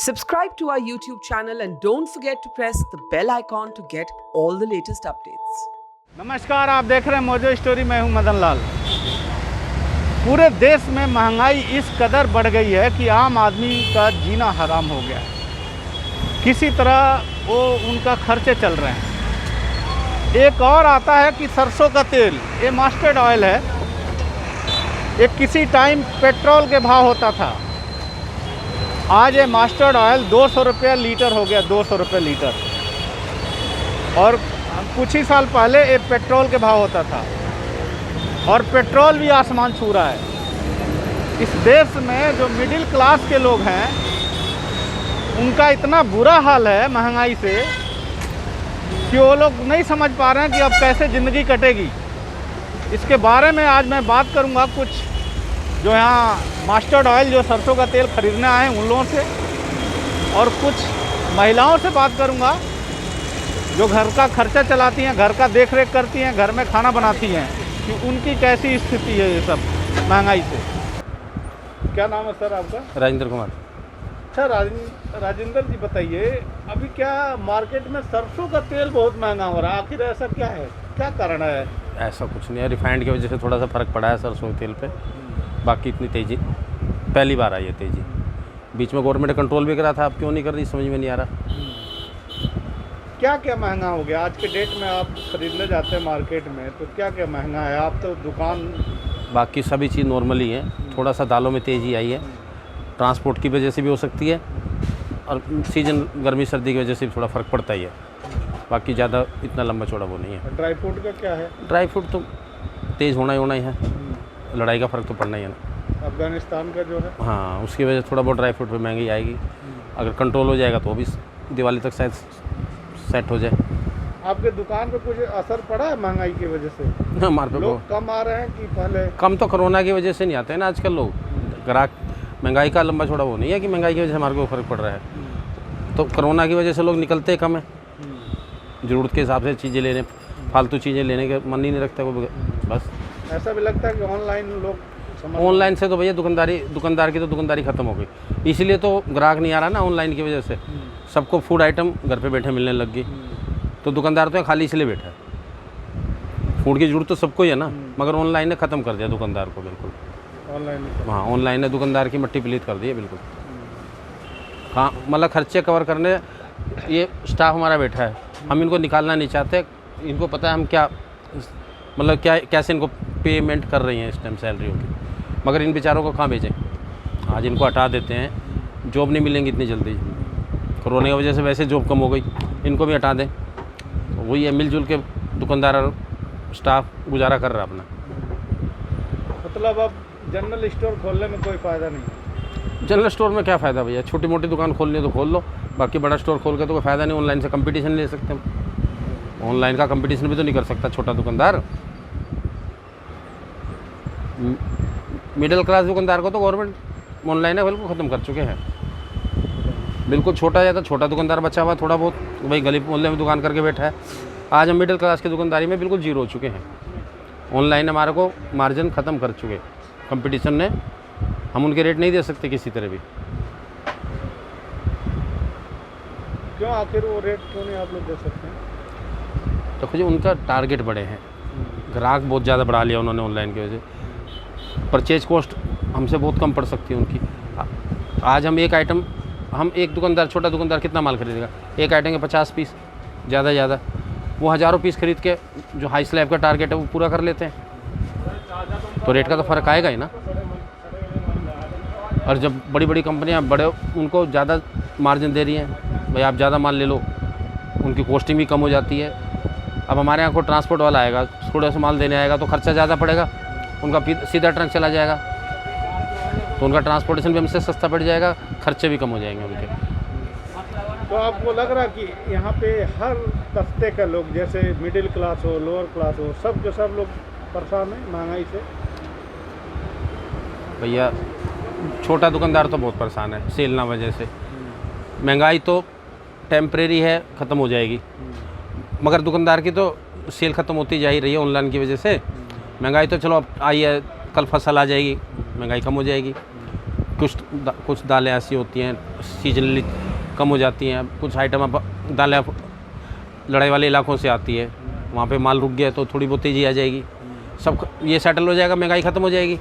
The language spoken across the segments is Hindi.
Subscribe to our YouTube channel and don't forget to press the bell icon to get all the latest updates. नमस्कार, आप देख रहे हैं मोजो स्टोरी। मैं हूं मदन लाल। पूरे देश में महंगाई इस कदर बढ़ गई है कि आम आदमी का जीना हराम हो गया है। किसी तरह वो उनका खर्चे चल रहे हैं। एक और आता है कि सरसों का तेल, ये मस्टर्ड ऑयल है। एक किसी टाइम पेट्रोल के भाव होता था, आज ये मस्टर्ड ऑयल 200 रुपये लीटर हो गया, 200 रुपये लीटर। और कुछ ही साल पहले ये पेट्रोल के भाव होता था और पेट्रोल भी आसमान छू रहा है। इस देश में जो मिडिल क्लास के लोग हैं उनका इतना बुरा हाल है महंगाई से कि वो लोग नहीं समझ पा रहे हैं कि अब कैसे ज़िंदगी कटेगी। इसके बारे में आज मैं बात करूंगा कुछ जो यहाँ मस्टर्ड ऑयल, जो सरसों का तेल ख़रीदने आए हैं उन लोगों से, और कुछ महिलाओं से बात करूंगा जो घर का खर्चा चलाती हैं, घर का देख रेख करती हैं, घर में खाना बनाती हैं, कि उनकी कैसी स्थिति है ये सब महंगाई से। क्या नाम है सर आपका? राजेंद्र कुमार। अच्छा राजेंद्र जी, बताइए अभी क्या मार्केट में सरसों का तेल बहुत महंगा हो रहा है, आखिर ऐसा क्या है, क्या कारण है? ऐसा कुछ नहीं है, रिफाइंड की वजह से थोड़ा सा फ़र्क पड़ा है सरसों के तेल पे। बाकी इतनी तेज़ी पहली बार आई है तेज़ी। बीच में गवर्नमेंट कंट्रोल भी करा था, अब क्यों नहीं कर रही समझ में नहीं आ रहा। क्या क्या महंगा हो गया आज के डेट में? आप खरीदने जाते हैं मार्केट में तो क्या क्या महंगा है? आप तो दुकान, बाकी सभी चीज़ नॉर्मल ही है। थोड़ा सा दालों में तेज़ी आई है, ट्रांसपोर्ट की वजह से भी हो सकती है, और सीजन गर्मी सर्दी की वजह से भी थोड़ा फ़र्क पड़ता ही है। बाकी ज़्यादा इतना लंबा चौड़ा वो नहीं है। ड्राई फ्रूट का क्या है? ड्राई फ्रूट तो तेज़ होना ही है, लड़ाई का फ़र्क तो पड़ना ही है ना। अफगानिस्तान का जो है, हाँ, उसकी वजह से थोड़ा बहुत ड्राई फ्रूट पर महंगी आएगी। अगर कंट्रोल हो जाएगा तो भी दिवाली तक शायद सेट हो जाए। आपके दुकान पे कुछ असर पड़ा है महंगाई की वजह से? हमारे पे लोग कम आ रहे हैं कि पहले? कम तो कोरोना की वजह से नहीं आते हैं ना आजकल लोग। ग्राहक, महंगाई का लंबा छोड़ा वो नहीं है कि महंगाई की वजह से हमारे को फ़र्क पड़ रहा है। तो कोरोना की वजह से लोग निकलते कम है, ज़रूरत के हिसाब से चीज़ें लेने, फालतू चीज़ें लेने के मन ही नहीं रखता वो। बस ऐसा भी लगता है कि ऑनलाइन लोग, ऑनलाइन से तो भैया दुकानदार की तो दुकानदारी ख़त्म हो गई। इसीलिए तो ग्राहक नहीं आ रहा ना ऑनलाइन की वजह से। सबको फूड आइटम घर पे बैठे मिलने लग गई, तो दुकानदार तो खाली इसलिए बैठा है। फूड की जरूरत तो सबको ही है ना, मगर ऑनलाइन ने ख़त्म कर दिया दुकानदार को बिल्कुल। ऑनलाइन? हाँ, ऑनलाइन ने दुकानदार की मट्टी पलीत कर दी है बिल्कुल। हाँ, मतलब खर्चे कवर करने ये स्टाफ हमारा बैठा है, हम इनको निकालना नहीं चाहते। इनको पता है हम क्या, मतलब क्या कैसे इनको पेमेंट कर रही हैं इस टाइम सैलरियों की, मगर इन बेचारों को कहाँ भेजें। आज इनको हटा देते हैं, जॉब नहीं मिलेंगी इतनी जल्दी। कोरोना की वजह से वैसे जॉब कम हो गई, इनको भी हटा दें। तो वही है, मिलजुल के दुकानदार और स्टाफ गुजारा कर रहा है अपना। मतलब अब जनरल स्टोर खोलने में कोई फ़ायदा नहीं? जनरल स्टोर में क्या फ़ायदा भैया, छोटी मोटी दुकान खोलनी है तो खोल लो, बाकी बड़ा स्टोर खोल के तो कोई फ़ायदा नहीं। ऑनलाइन से कंपटीशन ले सकते हम, ऑनलाइन का कंपटीशन भी तो नहीं कर सकता छोटा दुकानदार। मिडिल क्लास दुकानदार को तो गवर्नमेंट ऑनलाइन है बिल्कुल ख़त्म कर चुके हैं। बिल्कुल छोटा दुकानदार बचा हुआ थोड़ा बहुत, भाई गली मोहल्ले में दुकान करके बैठा है। आज हम मिडिल क्लास की दुकानदारी में बिल्कुल जीरो हो चुके हैं। ऑनलाइन हमारे को मार्जिन ख़त्म कर चुके कंपटीशन ने, हम उनके रेट नहीं दे सकते किसी तरह भी। क्यों, आखिर वो रेट क्यों नहीं आप लोग दे सकते हैं? तो खुद उनका टारगेट बड़े हैं, ग्राहक बहुत ज़्यादा बढ़ा लिया उन्होंने ऑनलाइन की वजह से। परचेज कॉस्ट हमसे बहुत कम पड़ सकती है उनकी। आज हम एक आइटम, हम एक दुकानदार, छोटा दुकानदार कितना माल खरीदेगा? एक आइटम के 50 पीस ज़्यादा, वो हज़ारों पीस खरीद के जो हाई स्लैब का टारगेट है वो पूरा कर लेते हैं। तो रेट का तो फ़र्क आएगा ही ना। और जब बड़ी बड़ी कंपनियां बड़े उनको ज़्यादा मार्जिन दे रही हैं, भाई आप ज़्यादा माल ले लो, उनकी कॉस्टिंग भी कम हो जाती है। अब हमारे यहाँ को ट्रांसपोर्ट वाला आएगा, थोड़ा सा माल देने आएगा तो खर्चा ज़्यादा पड़ेगा, उनका सीधा ट्रक चला जाएगा तो उनका ट्रांसपोर्टेशन भी हमसे सस्ता पड़ जाएगा, खर्चे भी कम हो जाएंगे उनके। तो आपको लग रहा कि यहाँ पे हर तबके का लोग, जैसे मिडिल क्लास हो, लोअर क्लास हो, सब के सब लोग परेशान हैं महंगाई से? भैया छोटा दुकानदार तो बहुत परेशान है सेल ना वजह से। महंगाई तो टेम्परेरी है, ख़त्म हो जाएगी, मगर दुकानदार की तो सेल ख़त्म होती जा ही रही है ऑनलाइन की वजह से। महंगाई तो चलो अब आई है, कल फसल आ जाएगी, महंगाई कम हो जाएगी। कुछ दालें ऐसी होती हैं सीजनली कम हो जाती हैं, कुछ आइटम अब दालें लड़ाई वाले इलाकों से आती है, वहाँ पे माल रुक गया तो थोड़ी बहुत तेज़ी आ जाएगी, सब ये सेटल हो जाएगा, महंगाई ख़त्म हो जाएगी।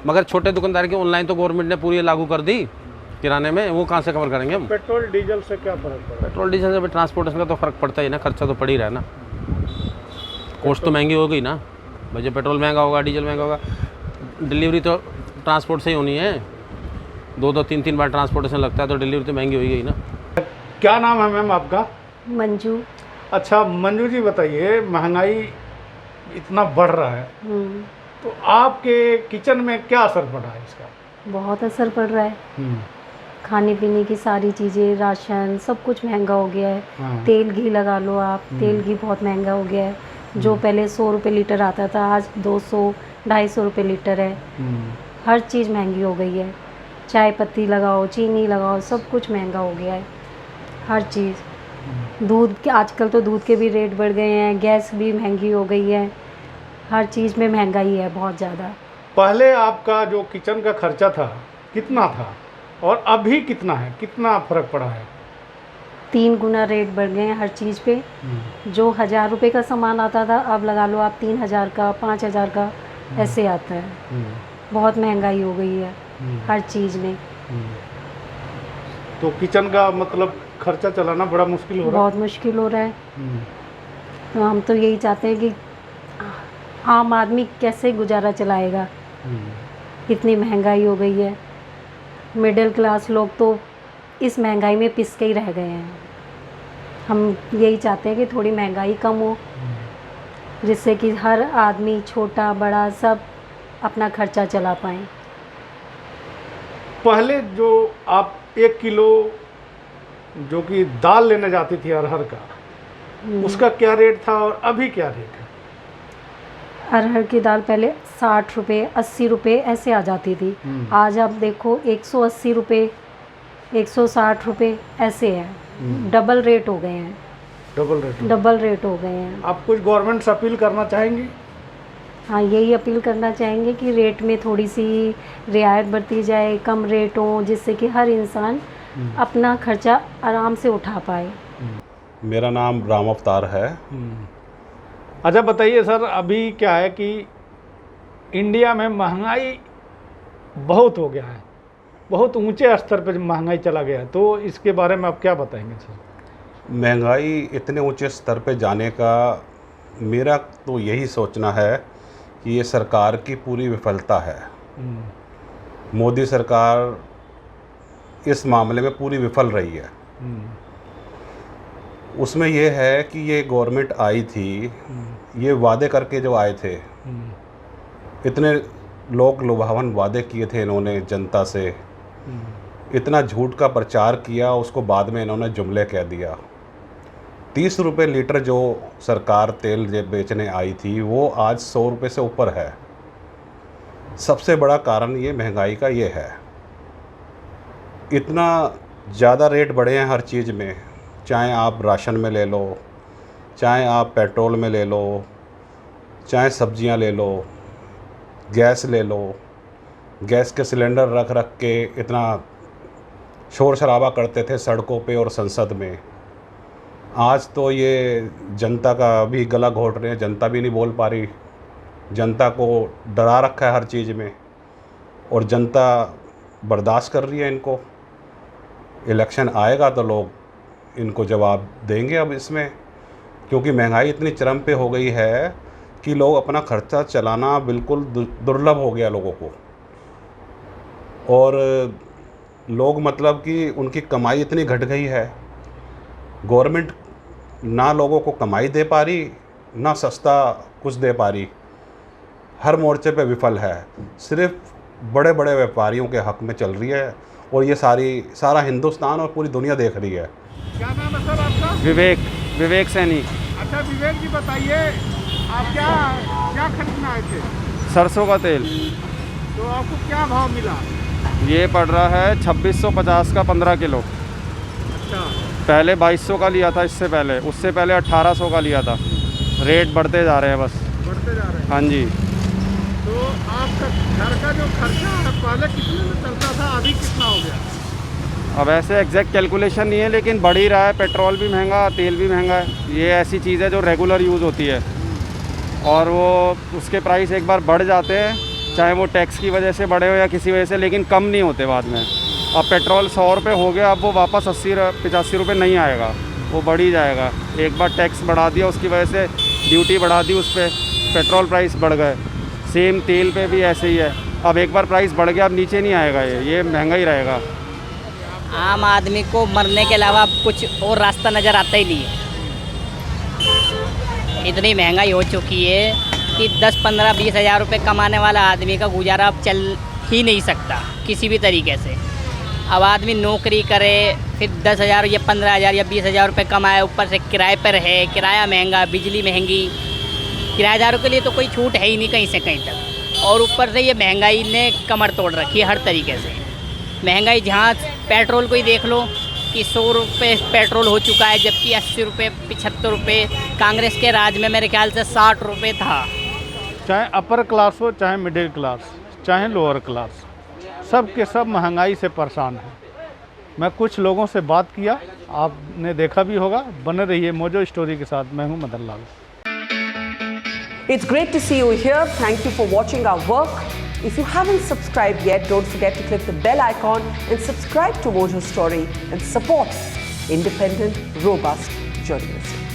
मगर छोटे दुकानदार की ऑनलाइन तो गवर्नमेंट ने पूरी लागू कर दी किराने में, वो कहाँ से कवर करेंगे हम। पेट्रोल डीजल से क्या फ़र्क पड़ रहा है? पेट्रोल डीजल से ट्रांसपोर्टेशन का तो फ़र्क पड़ता ही ना, खर्चा तो पड़ ही रहा है ना, कॉस्ट तो महंगी हो गई ना भाई। जब पेट्रोल महंगा होगा, डीजल महंगा होगा, डिलीवरी तो ट्रांसपोर्ट से ही होनी है, 2-2 3-3 बार ट्रांसपोर्टेशन लगता है, तो डिलीवरी तो महंगी होगी ना। क्या नाम है मैम आपका? मंजू। अच्छा मंजू जी, बताइए महंगाई इतना बढ़ रहा है तो आपके किचन में क्या असर पड़ा है इसका? बहुत असर पड़ रहा है, खाने पीने की सारी चीज़ें, राशन, सब कुछ महंगा हो गया है। हाँ। तेल घी लगा लो आप, तेल घी बहुत महंगा हो गया है। जो पहले 100 रुपये लीटर आता था, आज 200-250 रुपये लीटर है। हर चीज़ महंगी हो गई है, चाय पत्ती लगाओ, चीनी लगाओ, सब कुछ महंगा हो गया है, हर चीज़। दूध के आजकल तो दूध के भी रेट बढ़ गए हैं, गैस भी महंगी हो गई है, हर चीज़ में महंगाई है बहुत ज़्यादा। पहले आपका जो किचन का खर्चा था कितना था और अभी कितना है, कितना फ़र्क पड़ा है? 3 गुना रेट बढ़ गए हैं हर चीज़ पे। जो 1000 रुपये का सामान आता था, अब लगा लो आप 3000 का, 5000 का ऐसे आता है। बहुत महंगाई हो गई है हर चीज़ में। तो किचन का मतलब खर्चा चलाना बड़ा मुश्किल हो रहा है। बहुत मुश्किल हो रहा है। तो हम तो यही चाहते हैं कि आम आदमी कैसे गुजारा चलाएगा, इतनी महंगाई हो गई है। मिडिल क्लास लोग तो इस महंगाई में पिस के ही रह गए हैं। हम यही चाहते हैं कि थोड़ी महंगाई कम हो, जिससे कि हर आदमी छोटा बड़ा सब अपना खर्चा चला पाएँ। पहले जो आप 1 किलो जो कि दाल लेने जाती थी अरहर का, उसका क्या रेट था और अभी क्या रेट है? अरहर की दाल पहले 60 रुपये 80 रुपये ऐसे आ जाती थी। आज आप देखो 180 रुपये 160 रुपये ऐसे है। डबल रेट हो गए हैं। डबल रेट हो गए हैं। आप कुछ गवर्नमेंट से अपील करना चाहेंगे? हाँ, यही अपील करना चाहेंगे कि रेट में थोड़ी सी रियायत बरती जाए, कम रेट हो, जिससे कि हर इंसान अपना खर्चा आराम से उठा पाए। मेरा नाम राम अवतार है। अच्छा बताइए सर, अभी क्या है कि इंडिया में महंगाई बहुत हो गया है, बहुत ऊंचे स्तर पर महंगाई चला गया है, तो इसके बारे में आप क्या बताएंगे सर? महंगाई इतने ऊंचे स्तर पे जाने का मेरा तो यही सोचना है कि ये सरकार की पूरी विफलता है। मोदी सरकार इस मामले में पूरी विफल रही है। उसमें ये है कि ये गवर्नमेंट आई थी, ये वादे करके जो आए थे, इतने लोग लुभावन वादे किए थे इन्होंने जनता से, इतना झूठ का प्रचार किया, उसको बाद में इन्होंने जुमले कह दिया। 30 रुपये लीटर जो सरकार तेल बेचने आई थी, वो आज 100 रुपये से ऊपर है। सबसे बड़ा कारण ये महंगाई का ये है। इतना ज़्यादा रेट बढ़े हैं हर चीज़ में, चाहे आप राशन में ले लो, चाहे आप पेट्रोल में ले लो, चाहे सब्जियां ले लो, गैस ले लो। गैस के सिलेंडर रख रख के इतना शोर शराबा करते थे सड़कों पे और संसद में। आज तो ये जनता का भी गला घोट रहे हैं, जनता भी नहीं बोल पा रही। जनता को डरा रखा है हर चीज़ में और जनता बर्दाश्त कर रही है इनको। इलेक्शन आएगा तो लोग इनको जवाब देंगे अब इसमें, क्योंकि महंगाई इतनी चरम पे हो गई है कि लोग अपना खर्चा चलाना बिल्कुल दुर्लभ हो गया लोगों को। और लोग मतलब कि उनकी कमाई इतनी घट गई है, गवर्नमेंट ना लोगों को कमाई दे पा रही, ना सस्ता कुछ दे पा रही, हर मोर्चे पे विफल है। सिर्फ बड़े बड़े व्यापारियों के हक में चल रही है और ये सारा हिंदुस्तान और पूरी दुनिया देख रही है। क्या नाम है सर आपका? विवेक सैनी। अच्छा विवेक जी बताइए, आप क्या खरीदना आए थे? सरसों का तेल। तो आपको क्या भाव मिला? ये पड़ रहा है 2650 का 15 किलो। अच्छा, पहले 2200 का लिया था, इससे पहले, उससे पहले 1800 का लिया था। रेट बढ़ते जा रहे हैं बस। बढ़ते जा रहे हैं। हाँ जी। तो आपका घर का जो खर्चा है पहले कितने में चलता था, अभी कितना हो गया? अब ऐसे एग्जैक्ट कैलकुलेशन नहीं है, लेकिन बढ़ ही रहा है। पेट्रोल भी महंगा, तेल भी महंगा है। ये ऐसी चीज़ है जो रेगुलर यूज़ होती है, और वो उसके प्राइस एक बार बढ़ जाते हैं, चाहे वो टैक्स की वजह से बढ़े हो या किसी वजह से, लेकिन कम नहीं होते बाद में। अब पेट्रोल 100 रुपये हो गया, अब वो वापस 80-85 रुपये नहीं आएगा, वो बढ़ ही जाएगा। एक बार टैक्स बढ़ा दिया, उसकी वजह से ड्यूटी बढ़ा दी, उस पर पेट्रोल प्राइस बढ़ गए। सेम तेल पे भी ऐसे ही है, अब एक बार प्राइस बढ़ गया, अब नीचे नहीं आएगा, ये महंगा ही रहेगा। आम आदमी को मरने के अलावा कुछ और रास्ता नज़र आता ही नहीं है। इतनी महंगाई हो चुकी है कि 10-15-20 हज़ार रुपये कमाने वाला आदमी का गुजारा अब चल ही नहीं सकता किसी भी तरीके से। अब आदमी नौकरी करे, फिर 10,000 या 15,000 या 20,000 रुपये कमाए, ऊपर से किराए पर रहे, किराया महंगा, बिजली महंगी, किराएदारों के लिए तो कोई छूट है ही नहीं कहीं से कहीं तक। और ऊपर से ये महंगाई ने कमर तोड़ रखी है हर तरीके से। महंगाई जहाँ पेट्रोल को ही देख लो कि 100 रुपये पेट्रोल हो चुका है, जबकि 80 रुपये 75 रुपये कांग्रेस के राज में मेरे ख्याल से 60 रुपये था। चाहे अपर क्लास हो, चाहे मिडिल क्लास, चाहे लोअर क्लास, सब के सब महंगाई से परेशान हैं। मैं कुछ लोगों से बात किया, आपने देखा भी होगा। बने रहिए मोजो स्टोरी के साथ। मैं हूं Madan Lal. It's great to see you here. Thank you for watching our work. If you haven't subscribed yet, don't forget to click the bell icon and subscribe to Mojo Story and support independent, robust journalism.